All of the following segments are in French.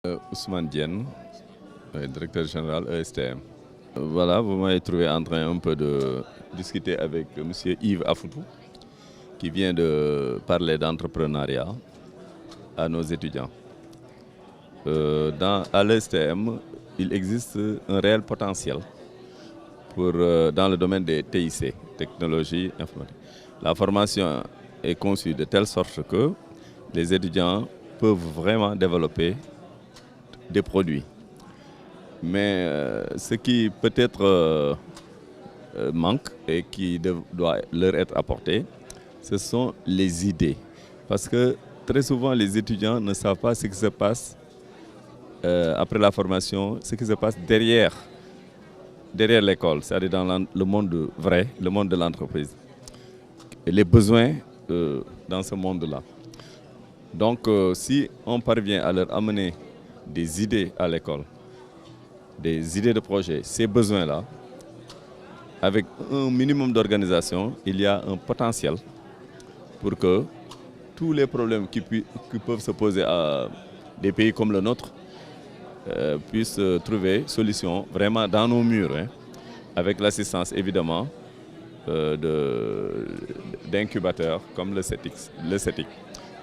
Ousmane Diène, directeur général ESTM. Voilà, vous m'avez trouvé en train un peu de discuter avec M. Yves Afoutou, qui vient de parler d'entrepreneuriat à nos étudiants. À l'ESTM, il existe un réel potentiel dans le domaine des TIC, technologies informatiques. La formation est conçue de telle sorte que les étudiants peuvent vraiment développer des produits. Mais ce qui peut-être manque et qui doit leur être apporté, ce sont les idées. Parce que très souvent, les étudiants ne savent pas ce qui se passe après la formation, ce qui se passe derrière l'école, c'est-à-dire dans le monde vrai, le monde de l'entreprise. Et les besoins dans ce monde-là. Donc, si on parvient à leur amener des idées à l'école, des idées de projet, ces besoins-là, avec un minimum d'organisation, il y a un potentiel pour que tous les problèmes qui peuvent se poser à des pays comme le nôtre puissent trouver solution vraiment dans nos murs, avec l'assistance évidemment d'incubateurs comme le CETIC.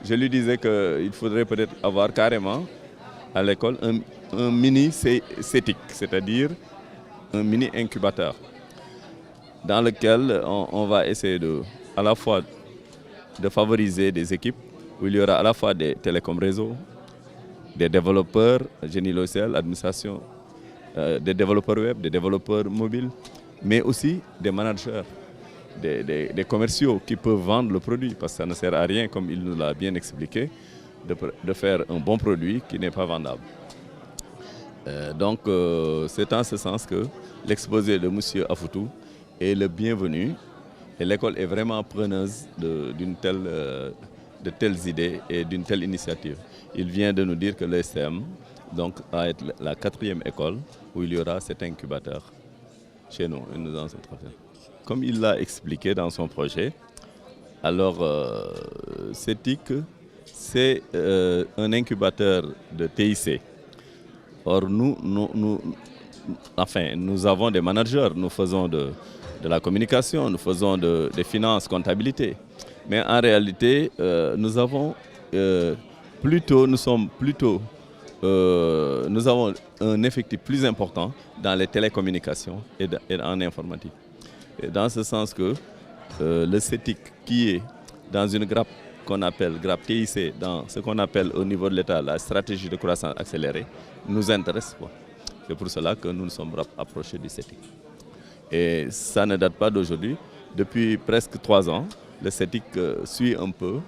Je lui disais qu'il faudrait peut-être avoir carrément à l'école un mini CETIC, c'est-à-dire un mini incubateur, dans lequel on va essayer à la fois de favoriser des équipes où il y aura à la fois des télécoms réseaux, des développeurs, génie logiciel, administration, des développeurs web, des développeurs mobiles, mais aussi des managers, des commerciaux qui peuvent vendre le produit, parce que ça ne sert à rien, comme il nous l'a bien expliqué, de faire un bon produit qui n'est pas vendable. Donc c'est en ce sens que l'exposé de M. Afoutou est le bienvenu et l'école est vraiment preneuse de telles idées et d'une telle initiative. Il vient de nous dire que l'ESTM va être la 4e école où il y aura cet incubateur chez nous. Et nous en sommes très fiers. Comme il l'a expliqué dans son projet, alors CETIC, c'est un incubateur de TIC. Or, nous avons des managers, nous faisons de la communication, nous faisons des finances, comptabilité. Mais en réalité, nous avons un effectif plus important dans les télécommunications et en informatique. Et dans ce sens que le CETIC, qui est dans une grappe qu'on appelle grappe TIC, dans ce qu'on appelle au niveau de l'État la stratégie de croissance accélérée, nous intéresse. C'est pour cela que nous nous sommes approchés du CETIC. Et ça ne date pas d'aujourd'hui. Depuis presque 3 ans, le CETIC suit un peu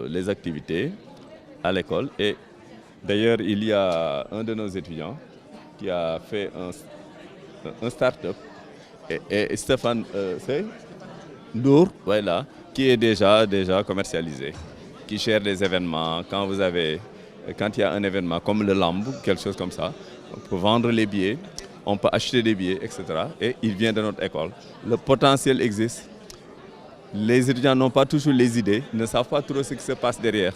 les activités à l'école. Et d'ailleurs, il y a un de nos étudiants qui a fait un start-up. Et Stéphane Ndour, voilà, qui est déjà commercialisé, qui gère des événements. Quand il y a un événement comme le LAMB, quelque chose comme ça, on peut vendre les billets, on peut acheter des billets, etc. Et il vient de notre école. Le potentiel existe. Les étudiants n'ont pas toujours les idées, ne savent pas trop ce qui se passe derrière.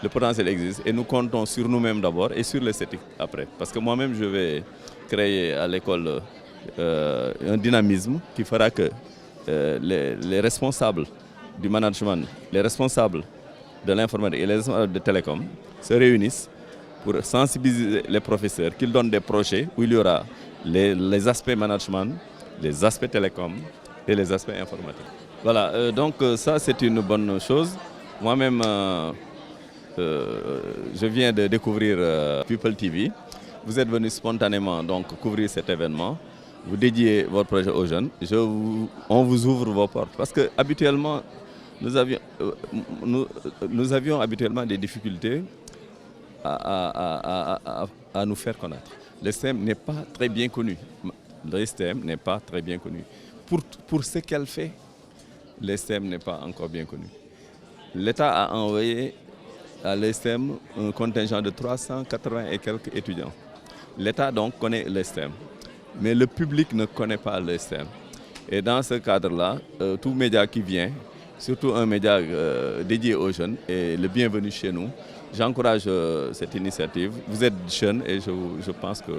Le potentiel existe et nous comptons sur nous-mêmes d'abord et sur le CETIC après. Parce que moi-même, je vais créer à l'école un dynamisme qui fera que les responsables du management, les responsables de l'informatique et les responsables de télécom se réunissent pour sensibiliser les professeurs, qu'ils donnent des projets où il y aura les aspects management, les aspects télécom et les aspects informatiques. Voilà, donc ça c'est une bonne chose. Moi-même, je viens de découvrir People TV. Vous êtes venu spontanément donc couvrir cet événement. Vous dédiez votre projet aux jeunes. On vous ouvre vos portes. Parce que habituellement, nous avions habituellement des difficultés à nous faire connaître. Le STEM n'est pas très bien connu. Le STEM n'est pas très bien connu. Pour ce qu'elle fait, le STEM n'est pas encore bien connu. L'État a envoyé à l'ESTM un contingent de 380 et quelques étudiants. L'État donc connaît l'ESTM, mais le public ne connaît pas l'ESTM. Et dans ce cadre-là, tout média qui vient, surtout un média dédié aux jeunes, est le bienvenu chez nous j'encourage cette initiative. Vous êtes jeunes et je pense que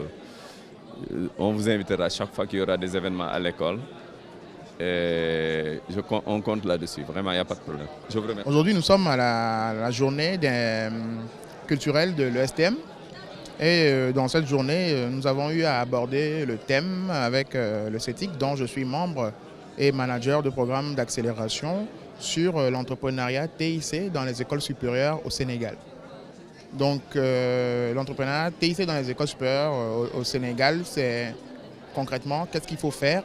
on vous invitera chaque fois qu'il y aura des événements à l'école. Et on compte là-dessus. Vraiment, il n'y a pas de problème. Je vous remercie. Aujourd'hui, nous sommes à la journée culturelle de l'ESTM. Et dans cette journée, nous avons eu à aborder le thème avec le CETIC, dont je suis membre et manager de programme d'accélération sur l'entrepreneuriat TIC dans les écoles supérieures au Sénégal. Donc l'entrepreneuriat TIC dans les écoles supérieures au Sénégal, c'est concrètement qu'est-ce qu'il faut faire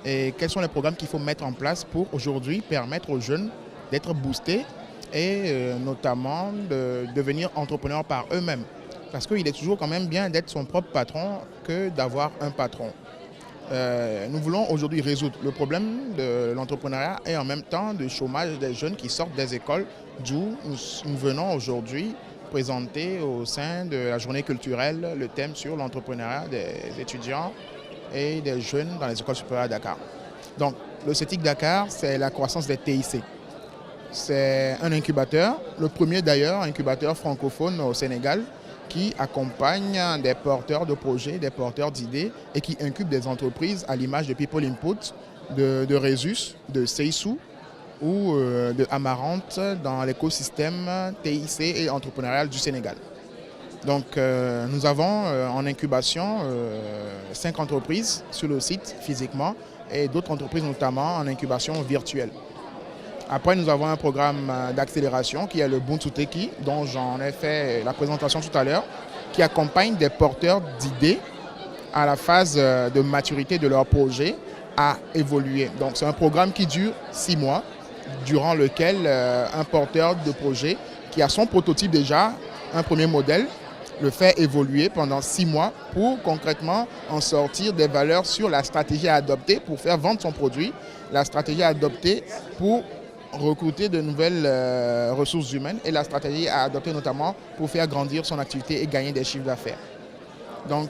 et quels sont les programmes qu'il faut mettre en place pour aujourd'hui permettre aux jeunes d'être boostés et notamment de devenir entrepreneurs par eux-mêmes. Parce qu'il est toujours quand même bien d'être son propre patron que d'avoir un patron. Nous voulons aujourd'hui résoudre le problème de l'entrepreneuriat et en même temps du chômage des jeunes qui sortent des écoles, d'où nous venons aujourd'hui présenter au sein de la journée culturelle le thème sur l'entrepreneuriat des étudiants et des jeunes dans les écoles supérieures à Dakar. Donc le CETIC Dakar, c'est la croissance des TIC. C'est un incubateur, le premier d'ailleurs incubateur francophone au Sénégal, qui accompagne des porteurs de projets, des porteurs d'idées et qui incube des entreprises à l'image de People Input, de Resus, de Seisu ou de Amarante dans l'écosystème TIC et entrepreneurial du Sénégal. Donc nous avons en incubation 5 entreprises sur le site physiquement et d'autres entreprises notamment en incubation virtuelle. Après, nous avons un programme d'accélération qui est le Buntu Teki, dont j'en ai fait la présentation tout à l'heure, qui accompagne des porteurs d'idées à la phase de maturité de leur projet à évoluer. Donc, c'est un programme qui dure 6 mois, durant lequel un porteur de projet qui a son prototype déjà, un premier modèle, le fait évoluer pendant 6 mois pour concrètement en sortir des valeurs sur la stratégie à adopter pour faire vendre son produit, la stratégie à adopter pour recruter de nouvelles ressources humaines et la stratégie à adopter notamment pour faire grandir son activité et gagner des chiffres d'affaires. Donc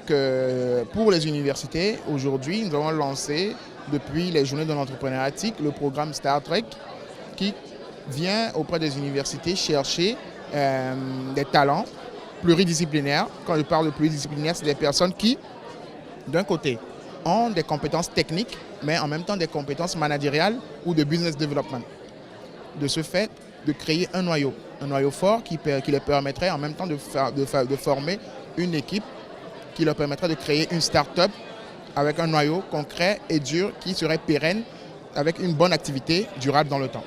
pour les universités, aujourd'hui, nous avons lancé depuis les journées de l'entrepreneuriat éthique le programme Star Trek qui vient auprès des universités chercher des talents pluridisciplinaires. Quand je parle de pluridisciplinaires, c'est des personnes qui, d'un côté, ont des compétences techniques, mais en même temps des compétences managériales ou de business development. De ce fait, de créer un noyau fort qui leur permettrait en même temps de former une équipe qui leur permettrait de créer une start-up avec un noyau concret et dur qui serait pérenne avec une bonne activité durable dans le temps.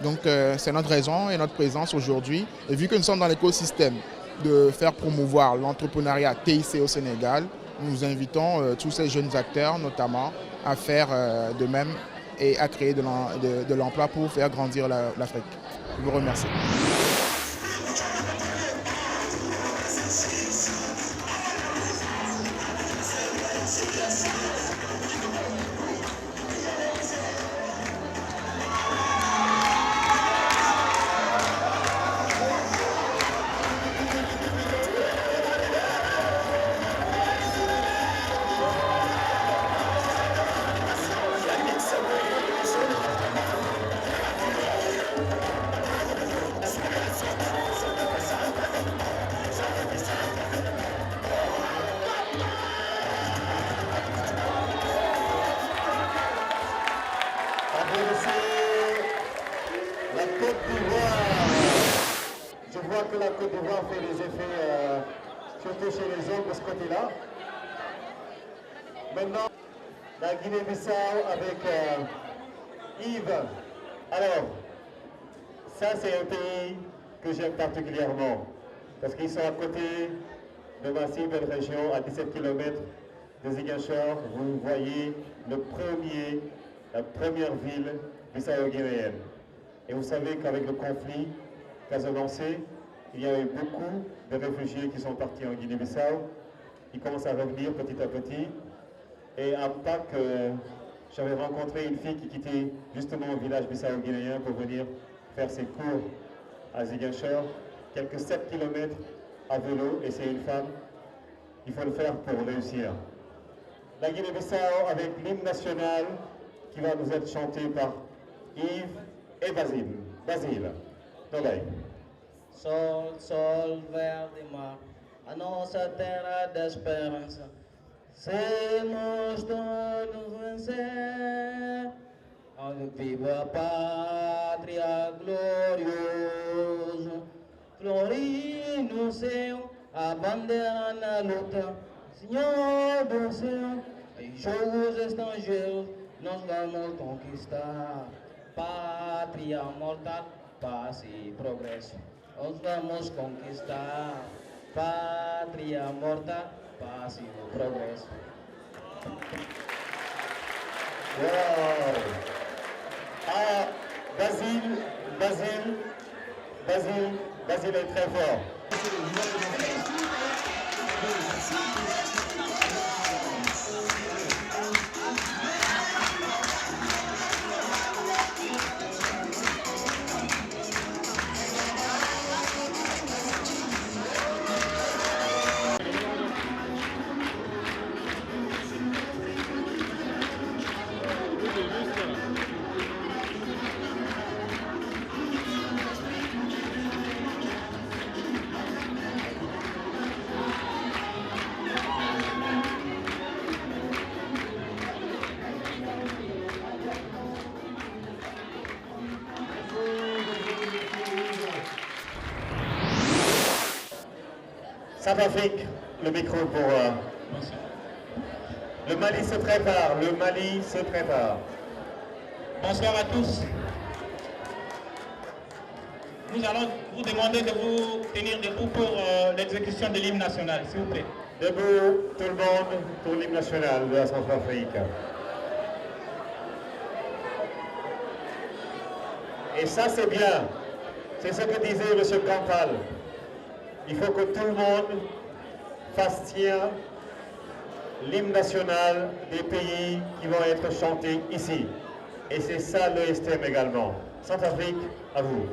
Donc c'est notre raison et notre présence aujourd'hui. Et vu que nous sommes dans l'écosystème de faire promouvoir l'entrepreneuriat TIC au Sénégal, nous invitons tous ces jeunes acteurs notamment à faire de même et à créer de l'emploi pour faire grandir l'Afrique. Je vous remercie. Je vois que la Côte d'Ivoire fait des effets, surtout chez les hommes de ce côté-là. Maintenant, la Guinée-Bissau avec Yves. Alors, ça c'est un pays que j'aime particulièrement parce qu'ils sont à côté de ma si belle région, à 17 km de Ziguinchor. Vous voyez la première ville bissau-guinéenne. Et vous savez qu'avec le conflit casamançais, il y a eu beaucoup de réfugiés qui sont partis en Guinée-Bissau. Ils commencent à revenir petit à petit. Et à Pâques, j'avais rencontré une fille qui quittait justement le village bissau-guinéen pour venir faire ses cours à Ziguinchor. Quelques 7 km à vélo, et c'est une femme. Il faut le faire pour réussir. La Guinée-Bissau avec l'hymne national qui va nous être chanté par Yves et Basile. Basile. Nolay. Sol verde mar, a nossa terra da esperança. Seremos todos vencer, onde viva a pátria gloriosa. Florir no céu, a bandeira na luta, Senhor do céu, em jogos estrangeiros, nós vamos conquistar. Pátria mortal, paz e progresso, nós vamos conquistar. Pátria mortal, paz e progresso. Wow. Ah, Basile est très fort. Centrafrique, le micro pour... Le Mali se prépare, le Mali se prépare. Bonsoir à tous. Nous allons vous demander de vous tenir debout pour l'exécution de l'hymne national, s'il vous plaît. Debout, tout le monde, pour l'hymne national de la Centrafrique. Et ça, c'est bien. C'est ce que disait M. Cantal. Il faut que tout le monde fasse tien l'hymne national des pays qui vont être chantés ici. Et c'est ça le STM également. Centrafrique, à vous.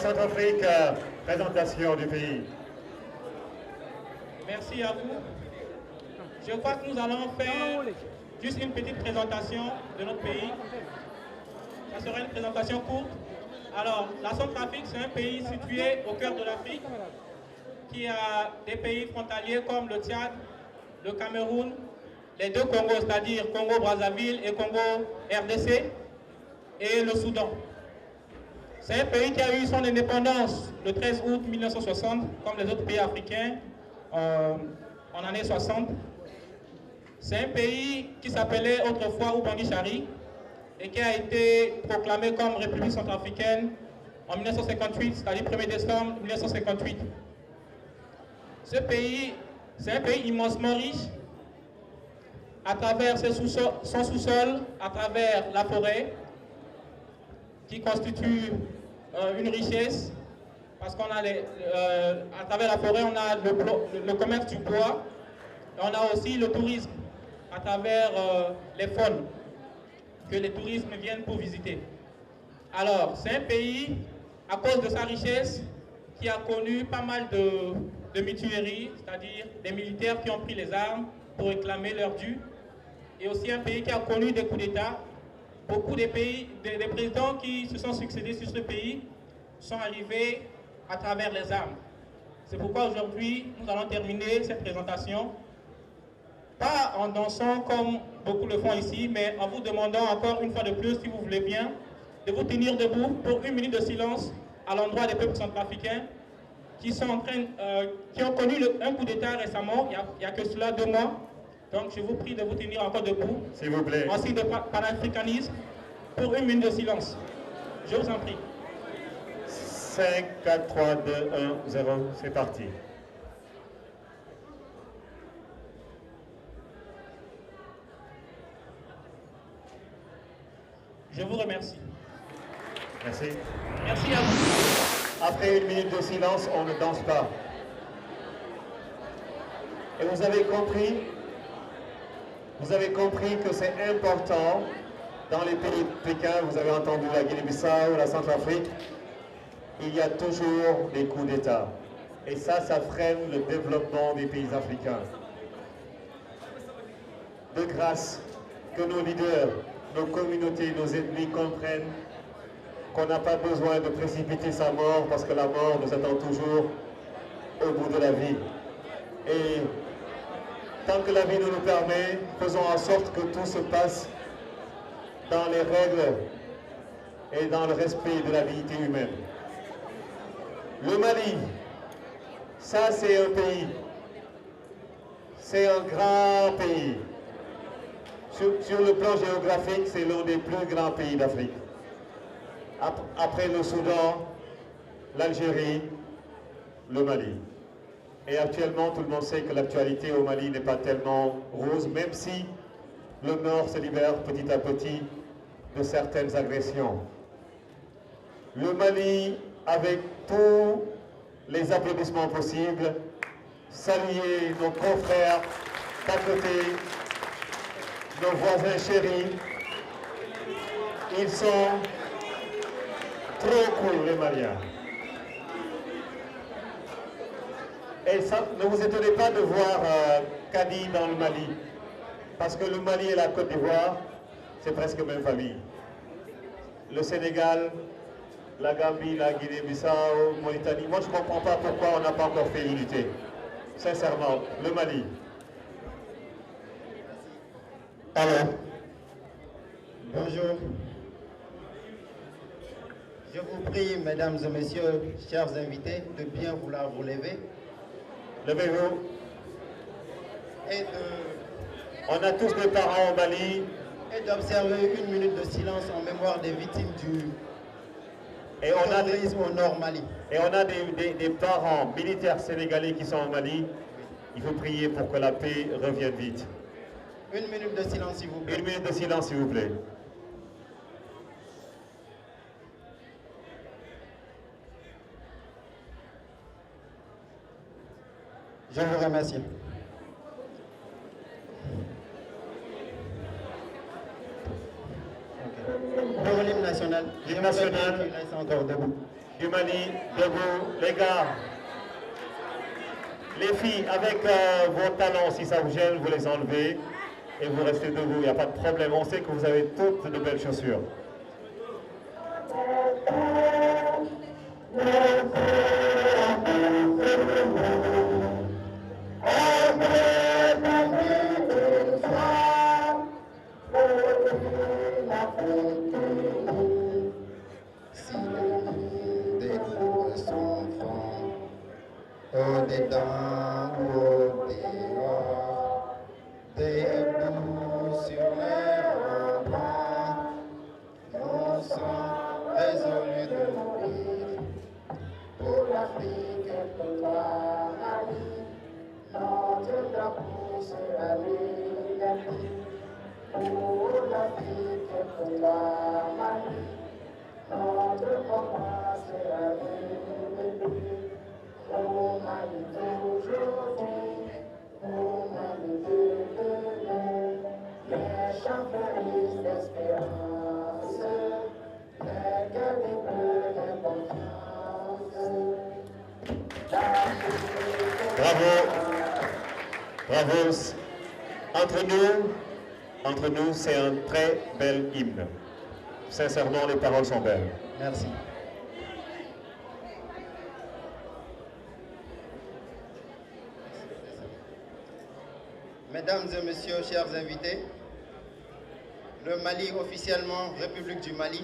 Centrafrique, présentation du pays. Merci à vous. Je crois que nous allons faire juste une petite présentation de notre pays. Ça sera une présentation courte. Alors, la Centrafrique, c'est un pays situé au cœur de l'Afrique, qui a des pays frontaliers comme le Tchad, le Cameroun, les deux Congos, c'est-à-dire Congo-Brazzaville et Congo-RDC, et le Soudan. C'est un pays qui a eu son indépendance le 13 août 1960, comme les autres pays africains, en année 60. C'est un pays qui s'appelait autrefois Ubangui-Chari et qui a été proclamé comme République centrafricaine en 1958, c'est-à-dire 1er décembre 1958. Ce pays, c'est un pays immensement riche à travers son sous-sol, à travers la forêt, qui constitue une richesse, parce qu'on a à travers la forêt, on a le commerce du bois, et on a aussi le tourisme, à travers les faunes que les touristes viennent pour visiter. Alors, c'est un pays, à cause de sa richesse, qui a connu pas mal de mutineries, c'est-à-dire des militaires qui ont pris les armes pour réclamer leur dû, et aussi un pays qui a connu des coups d'État, beaucoup des présidents qui se sont succédés sur ce pays sont arrivés à travers les armes. C'est pourquoi aujourd'hui, nous allons terminer cette présentation, pas en dansant comme beaucoup le font ici, mais en vous demandant encore une fois de plus, si vous voulez bien, de vous tenir debout pour 1 minute de silence à l'endroit des peuples centrafricains qui ont connu un coup d'État récemment, il n'y a que cela 2 mois. Donc je vous prie de vous tenir encore debout, s'il vous plaît, en signe de panafricanisme, pour 1 minute de silence. Je vous en prie. 5, 4, 3, 2, 1, 0, c'est parti. Je vous remercie. Merci. Merci à vous. Après 1 minute de silence, on ne danse pas. Et vous avez compris que c'est important dans les pays africains, vous avez entendu la Guinée-Bissau, la Centrafrique, il y a toujours des coups d'État. Et ça freine le développement des pays africains. De grâce, que nos leaders, nos communautés, nos ennemis comprennent qu'on n'a pas besoin de précipiter sa mort parce que la mort nous attend toujours au bout de la vie. Et tant que la vie nous le permet, faisons en sorte que tout se passe dans les règles et dans le respect de la dignité humaine. Le Mali, ça c'est un pays, c'est un grand pays. Sur le plan géographique, c'est l'un des plus grands pays d'Afrique. Après le Soudan, l'Algérie, le Mali. Et actuellement, tout le monde sait que l'actualité au Mali n'est pas tellement rose, même si le Nord se libère petit à petit de certaines agressions. Le Mali, avec tous les applaudissements possibles, saluer nos confrères d'à côté, nos voisins chéris. Ils sont trop cool, les Maliens. Et ça, ne vous étonnez pas de voir Kadi dans le Mali, parce que le Mali et la Côte d'Ivoire, c'est presque même famille. Le Sénégal, la Gambie, la Guinée-Bissau, Mauritanie, moi je ne comprends pas pourquoi on n'a pas encore fait l'unité. Sincèrement, le Mali. Alors, bonjour. Je vous prie, mesdames et messieurs, chers invités, de bien vouloir vous lever. Levez-vous. On a tous des parents au Mali. Et d'observer 1 minute de silence en mémoire des victimes du terrorisme au Nord Mali. Et on a des parents militaires sénégalais qui sont au Mali. Il faut prier pour que la paix revienne vite. 1 minute de silence, s'il vous plaît. 1 minute de silence, s'il vous plaît. Je vous remercie. Pour l'hymne national. L'hymne national. Il reste encore debout. Du Mali, debout. Les gars, les filles, avec vos talons, si ça vous gêne, vous les enlevez et vous restez debout. Il n'y a pas de problème. On sait que vous avez toutes de belles chaussures. Au-dedans ou au-dehors, debout sur les remparts, nous sommes résolus de mourir pour l'Afrique et pour toi, Mali. Notre drapeau sera liberté pour l'Afrique et pour toi, Mali. Notre combat sera liberté. Oh Mali d'aujourd'hui, oh Mali de demain, les champions d'espérance, les guerres des bleus d'importance. Bravo. Entre nous, c'est un très bel hymne. Sincèrement, les paroles sont belles. Merci. Mesdames et messieurs, chers invités, le Mali, officiellement République du Mali,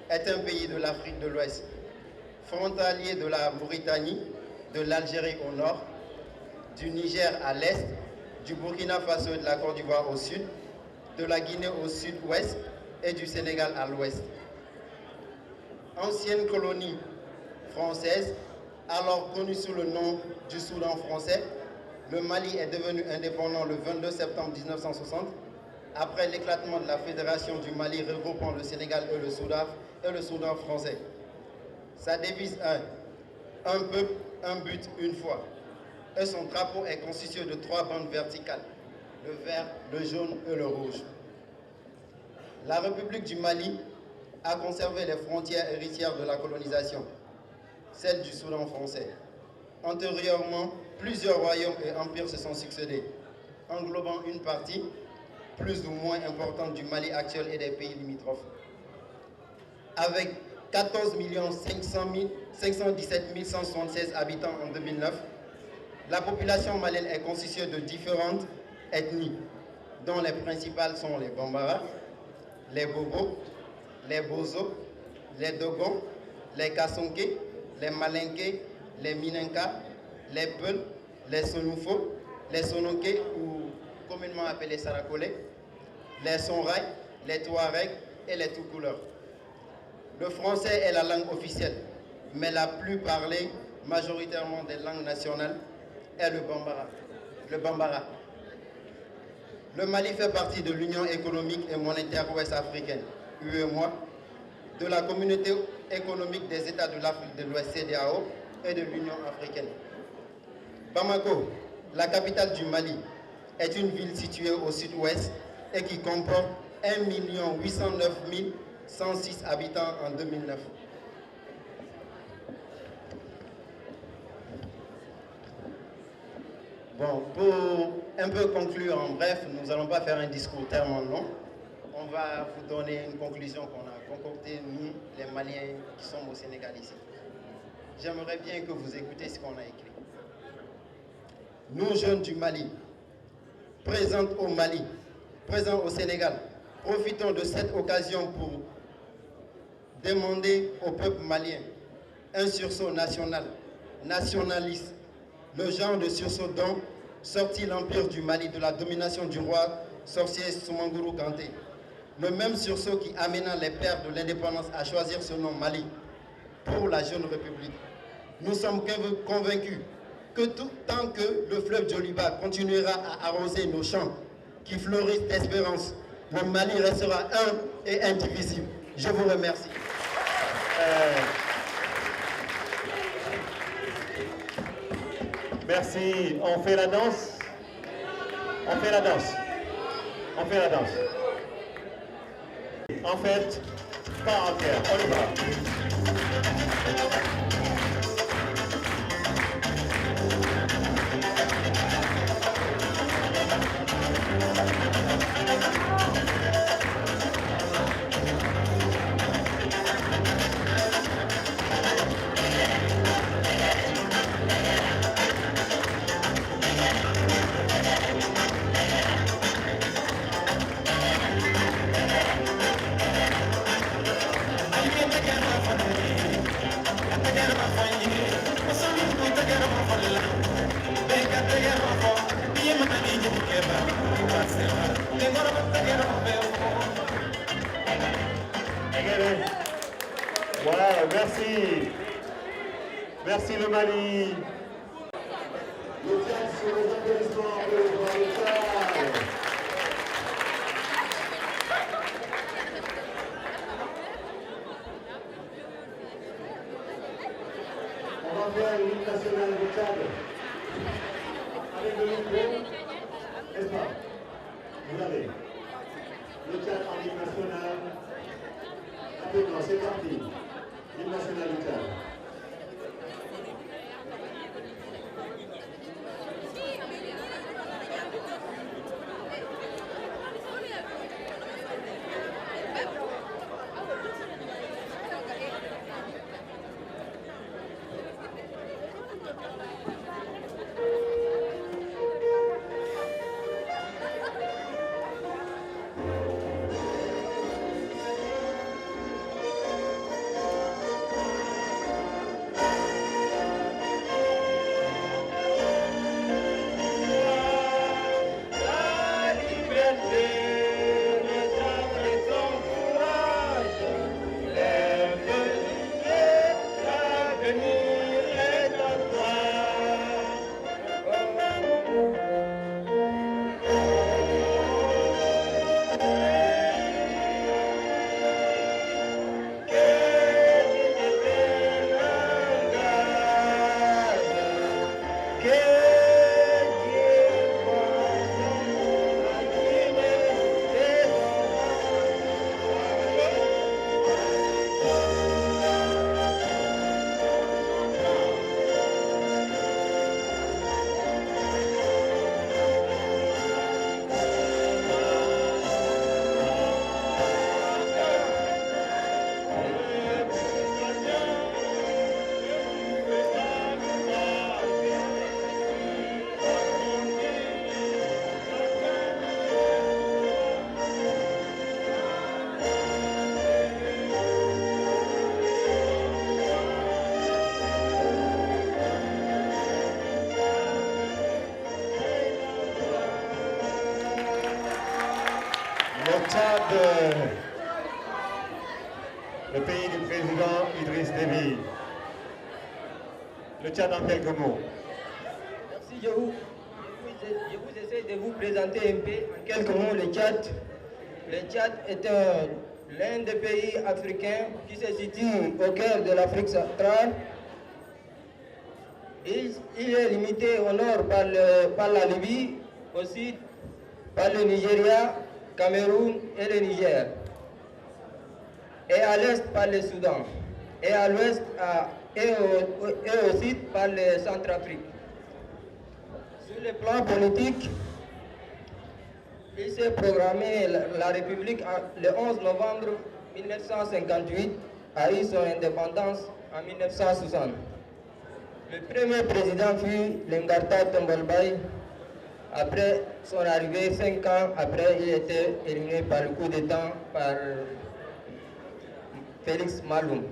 est un pays de l'Afrique de l'Ouest, frontalier de la Mauritanie, de l'Algérie au nord, du Niger à l'est, du Burkina Faso et de la Côte d'Ivoire au sud, de la Guinée au sud-ouest et du Sénégal à l'ouest. Ancienne colonie française, alors connue sous le nom du Soudan français, le Mali est devenu indépendant le 22 septembre 1960, après l'éclatement de la Fédération du Mali regroupant le Sénégal et le Soudan français. Sa devise est « Un peuple, un but, une foi ». Et son drapeau est constitué de 3 bandes verticales, le vert, le jaune et le rouge. La République du Mali a conservé les frontières héritières de la colonisation, celles du Soudan français. Antérieurement, plusieurs royaumes et empires se sont succédés, englobant une partie plus ou moins importante du Mali actuel et des pays limitrophes. Avec 14 517 176 habitants en 2009, la population malienne est constituée de différentes ethnies, dont les principales sont les Bambara, les Bobo, les Bozo, les Dogons, les Kassonké, les Malinké, les Minenka, les Peul, les Sonoufo, les Sonoké ou communément appelés Sarakolé, les Sonrai, les Touaregs et les Toucouleurs. Le français est la langue officielle, mais la plus parlée majoritairement des langues nationales est le Bambara. Le Mali fait partie de l'Union économique et monétaire ouest-africaine, UEMOA, de la Communauté économique des États de l'Afrique de l'Ouest, CEDEAO, et de l'Union africaine. Bamako, la capitale du Mali, est une ville située au sud-ouest et qui comporte 1 809 106 habitants en 2009. Bon, pour un peu conclure en bref, nous n'allons pas faire un discours tellement long. On va vous donner une conclusion qu'on a concoctée, nous, les Maliens qui sommes au Sénégal ici. J'aimerais bien que vous écoutez ce qu'on a écrit. Nous, jeunes du Mali, présents au Mali, présents au Sénégal, profitons de cette occasion pour demander au peuple malien un sursaut national, nationaliste, le genre de sursaut dont sortit l'empire du Mali de la domination du roi sorcier Soumangourou Kanté. Le même sursaut qui amena les pères de l'indépendance à choisir ce nom Mali pour la jeune république. Nous sommes convaincus que tant que le fleuve Djoliba continuera à arroser nos champs qui fleurissent d'espérance, le Mali restera un et indivisible. Je vous remercie. Merci. On fait la danse. On fait la danse. On fait la danse. En fait, pas en terre. On y va. Wow, merci. Merci le Mali. Le tient sur les applaudissements pour le Tchad. On va faire l'hymne national du Tchad. Avec le micro, n'est-ce pas? Vous avez le Tchad en hymne national. Rapidement, c'est parti. L'hymne national du Tchad. Le Tchad, le pays du président Idriss Déby. Le Tchad en quelques mots. Merci, je vous essaie de vous présenter un peu en quelques mots le Tchad. Le Tchad est l'un des pays africains qui se situe au cœur de l'Afrique centrale. Il est limité au nord par la Libye, au sud par le Nigeria, Cameroun et le Niger, et à l'est par le Soudan, et à l'ouest et au sud par le Centrafrique. Sur le plan politique, il s'est programmé la République le 11 novembre 1958, a eu son indépendance en 1960. Le premier président fut Lengarta Tombolbaye. Après son arrivée, 5 ans après, il était éliminé par le coup d'État par Félix Maloum.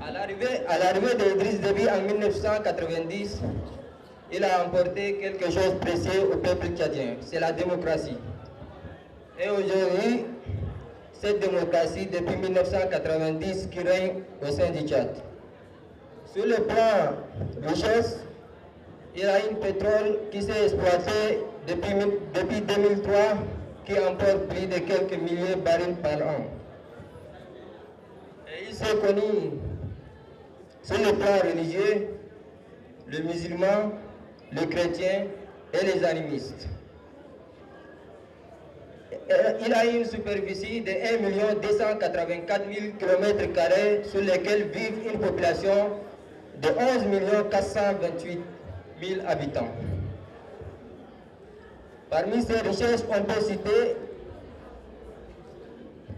À l'arrivée d'Idriss Déby en 1990, il a emporté quelque chose de précieux au peuple tchadien, c'est la démocratie. Et aujourd'hui, cette démocratie, depuis 1990, qui règne au sein du Tchad. Sur le plan richesse, il y a un pétrole qui s'est exploité depuis 2003, qui emporte plus de quelques milliers de barils par an. Et il s'est connu sur le plan religieux, le musulman, le chrétien et les animistes. Il a une superficie de 1 284 000 km² sur lesquels vivent une population de 11 428 000 habitants. Parmi ces richesses, on peut citer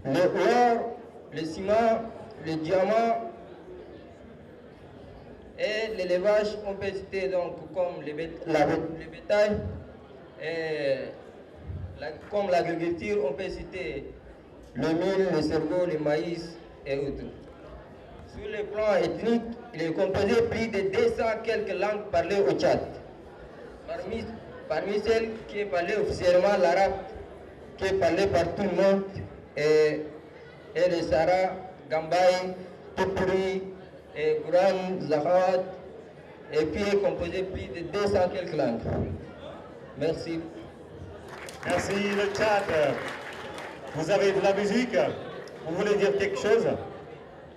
l'or, le ciment, le diamant et l'élevage. On peut citer donc comme le bétail, et comme l'agriculture, on peut citer le mil, le sorgho, le maïs et autres. Sur le plan ethnique, il est composé de plus de 200 quelques langues parlées au Tchad. Parmi celles qui est parlée officiellement, l'arabe, qui est parlé par tout le monde, et le Sahara, Gambaye, Tupuri, et Gouran, Zahawat, et puis est composé de plus de 200 quelques langues. Merci. Merci le Tchad. Vous avez de la musique? Vous voulez dire quelque chose?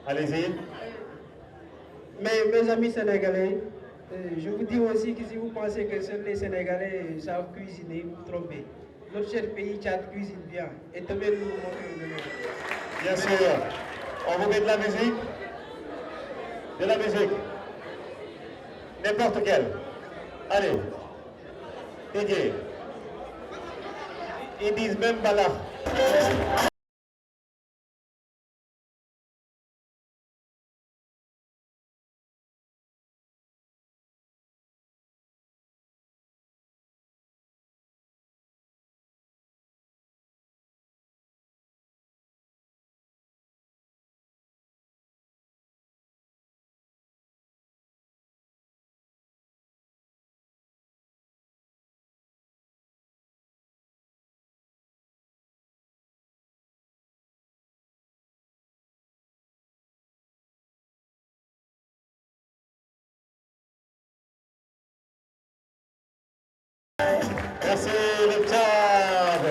Allez-y. Mais mes amis sénégalais, je vous dis aussi que si vous pensez que seuls les Sénégalais savent cuisiner, vous trompez. Notre cher pays Tchad cuisine bien. Et demain nous vous montrons le nôtre. Bien sûr. On vous met de la musique? De la musique. N'importe quelle. Allez. DJ. Ils disent même Bala. Merci le Tchad.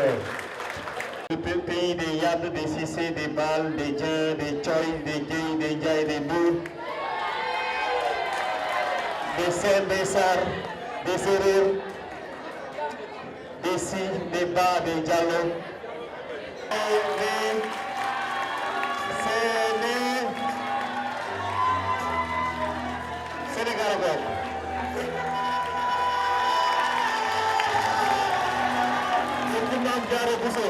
Le pays des Yad, des Sissé, des Bal, des Djins, des Choy, des Djins, des Djaï, des Bou, des Sen, des Sar, des Sérir, des Si, des Ba, des Diallo. Sénégal. Diarra Bousso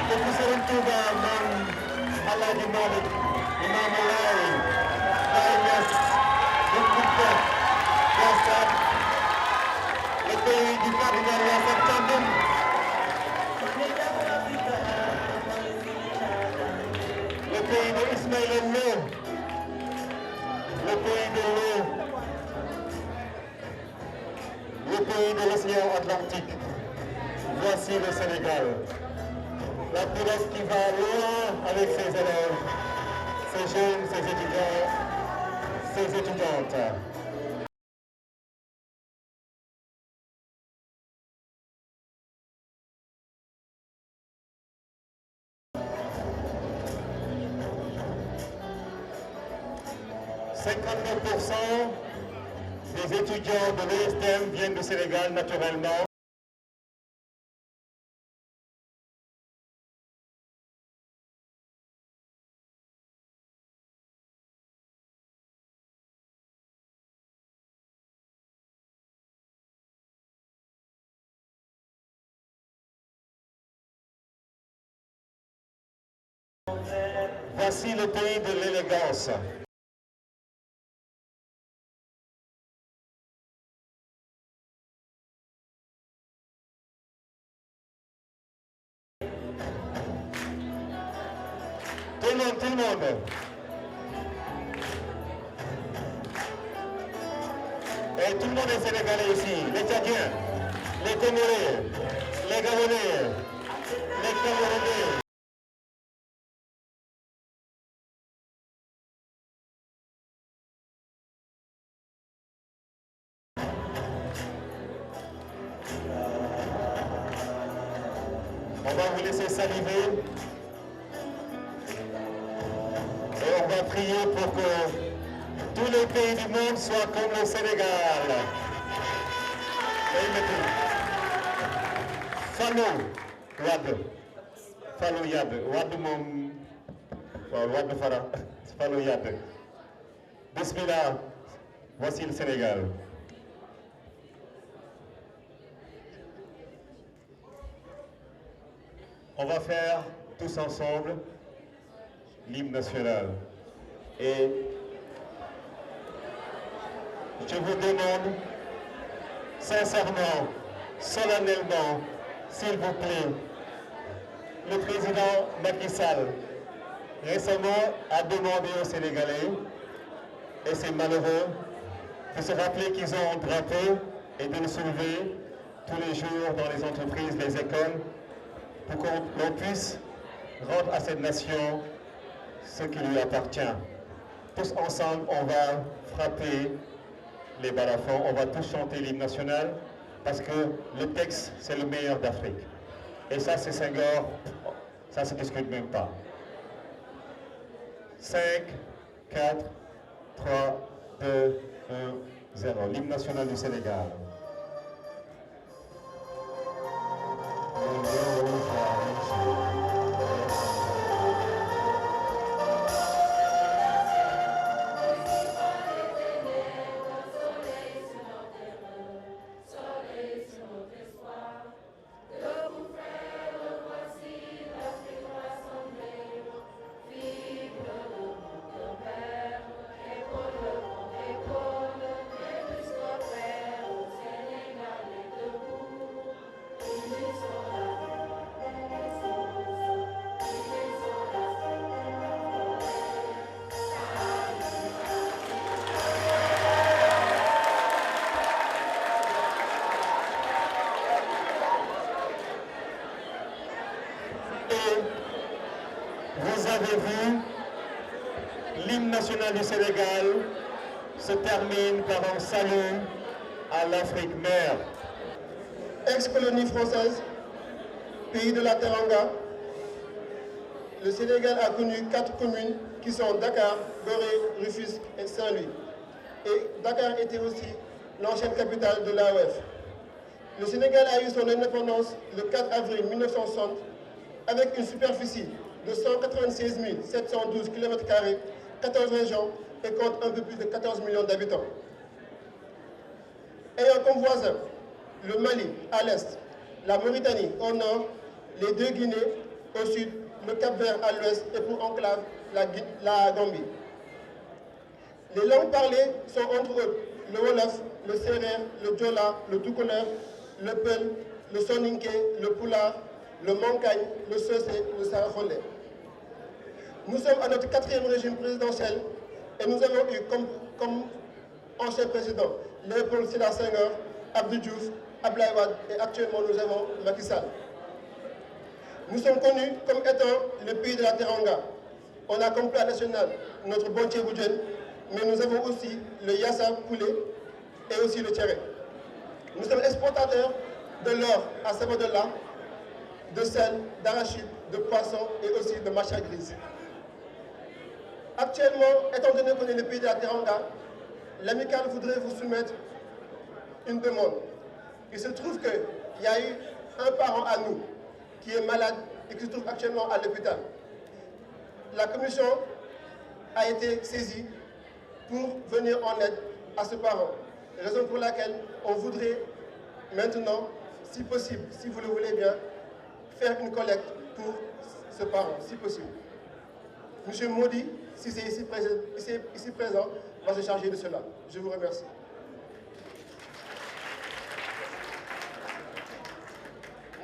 depuis Serigne Touba Maam Alaaji Malick Imam Laye Baye Niass Bou Kounta Ndiassane le pays du cardinal Lassana Thiandoum le pays de Ismaïla Lo le pays de l'eau, le pays de l'océan Atlantique. Voici le Sénégal. La pilote qui va loin avec ses élèves, ses jeunes, ses étudiants, ses étudiantes. « 59% des étudiants de l'ESTM viennent du Sénégal naturellement. Voici le pays de l'élégance. Tout le monde. Et tout le monde est sénégalais ici. Les Tchadiens, les Comorés, les Gabonais, les Camerounais. On va vous laisser saliver. Et on va prier pour que tous les pays du monde soient comme le Sénégal. Fallou Yad. Wad mom. Wad Fara. Fallou Yad. Bismillah. Voici le Sénégal. On va faire tous ensemble l'hymne national. Et je vous demande sincèrement, solennellement, s'il vous plaît, le président Macky Sall récemment a demandé aux Sénégalais, et c'est malheureux, de se rappeler qu'ils ont un drapeau et de le soulever tous les jours dans les entreprises, les écoles, pour qu'on puisse rendre à cette nation ce qui lui appartient. Tous ensemble, on va frapper les balafons, on va tous chanter l'hymne national, parce que le texte, c'est le meilleur d'Afrique. Et ça, c'est Senghor, ça ne se discute même pas. 5, 4, 3, 2, 1, 0. L'hymne national du Sénégal. Vous avez vu, l'hymne national du Sénégal se termine par un salut à l'Afrique mère. Ex-colonie française, pays de la Teranga, le Sénégal a connu 4 communes qui sont Dakar, Gorée, Rufisque et Saint-Louis. Et Dakar était aussi l'ancienne capitale de l'AOF. Le Sénégal a eu son indépendance le 4 avril 1960 avec une superficie de 196 712 km², 14 régions et compte un peu plus de 14 millions d'habitants. Ayant comme voisins le Mali à l'est, la Mauritanie au nord, les 2 Guinées au sud, le Cap-Vert à l'ouest et pour enclave la Gambie. Les langues parlées sont entre autres le Wolof, le Serer, le Djola, le Toucouleur, le Peul, le Soninké, le Pulaar, le Mankagne, le Socé, le Saraxolé. Nous sommes à notre 4e régime présidentiel et nous avons eu comme ancien président Léopold Sédar Senghor, Abdou Diouf, Abdoulaye Wade et actuellement nous avons Macky Sall. Nous sommes connus comme étant le pays de la teranga. On a comme plat national notre bon tchéboujen, mais nous avons aussi le yassa poulet et aussi le tchéré. Nous sommes exportateurs de l'or à Sabodala, de sel, d'arachide, de poisson et aussi de matcha grise. Actuellement, étant donné qu'on est le pays de la teranga, l'amicale voudrait vous soumettre une demande. Il se trouve qu'il y a eu un parent à nous qui est malade et qui se trouve actuellement à l'hôpital. La commission a été saisie pour venir en aide à ce parent. Raison pour laquelle on voudrait maintenant, si possible, si vous le voulez bien, faire une collecte pour ce parent, si possible. Monsieur Modi, si c'est ici présent, va se charger de cela. Je vous remercie.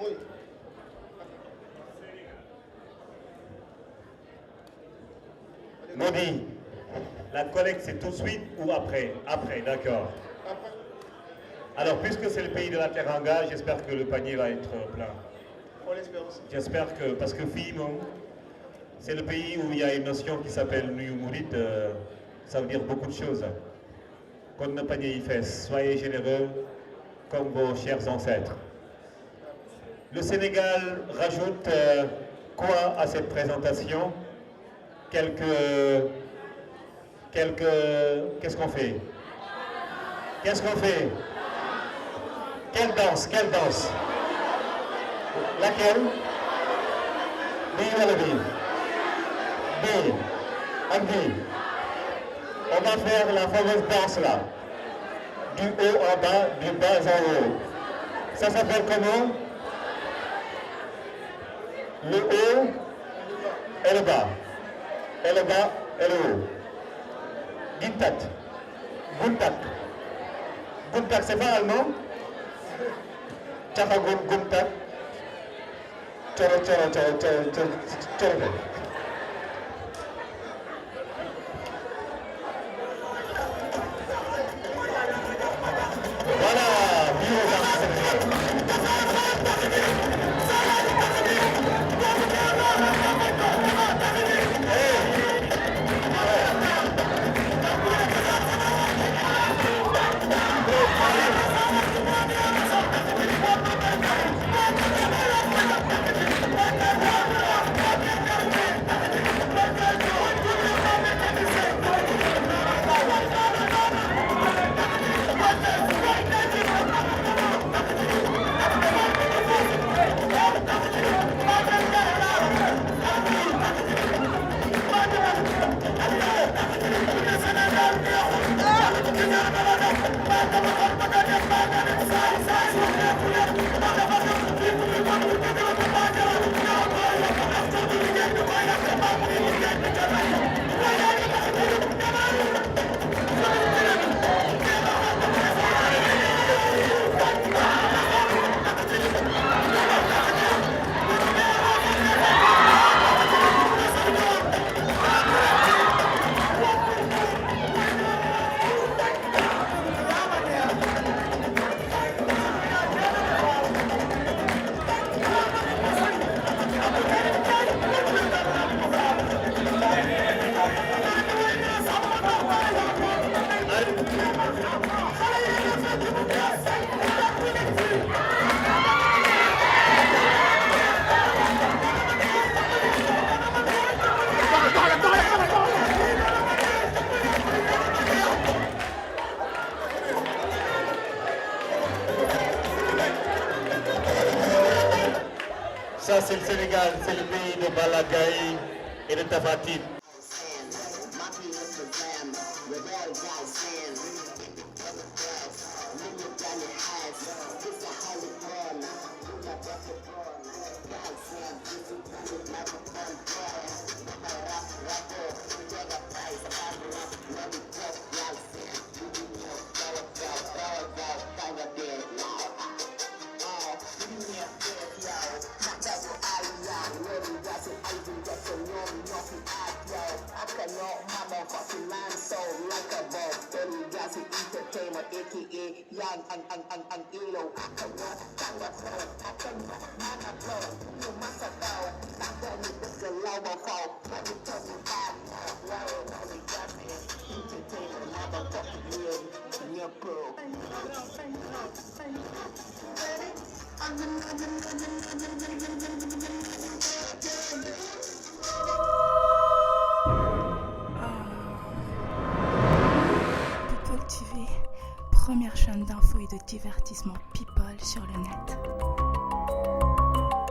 Oui. Modi, la collecte c'est tout de suite ou après? Après, d'accord. Alors, puisque c'est le pays de la teranga, j'espère que le panier va être plein. On l'espère aussi. J'espère que, parce que Fimo, c'est le pays où il y a une notion qui s'appelle Nuyumurit, ça veut dire beaucoup de choses. Comme le panier y fait, soyez généreux comme vos chers ancêtres. Le Sénégal rajoute quoi à cette présentation? Qu'est-ce qu'on fait? Qu'est-ce qu'on fait? Quelle danse? Quelle danse? Laquelle? Bii wala bii? Bii ak bii. On va faire la fameuse danse là. Du haut en bas, du bas en haut. Ça s'appelle comment? Le haut et le bas. Et le bas et le haut. Gintat. Guntak. Guntak, c'est pas allemand? Tafagun Guntak. Tchoro. Voilà, Ça, c'est le Sénégal, c'est le pays de Balagaï et de Tafatit. I I'm a fucking man, so like a ball. Belly gas entertainer, aka Young and Elo. I can walk, stand up, I can walk, man, I blow. You must have known, I tell you this is low fall. Let me tell you how, why only gas entertainer, motherfucking real, your bro. People TV, première chaîne d'infos et de divertissement people sur le net.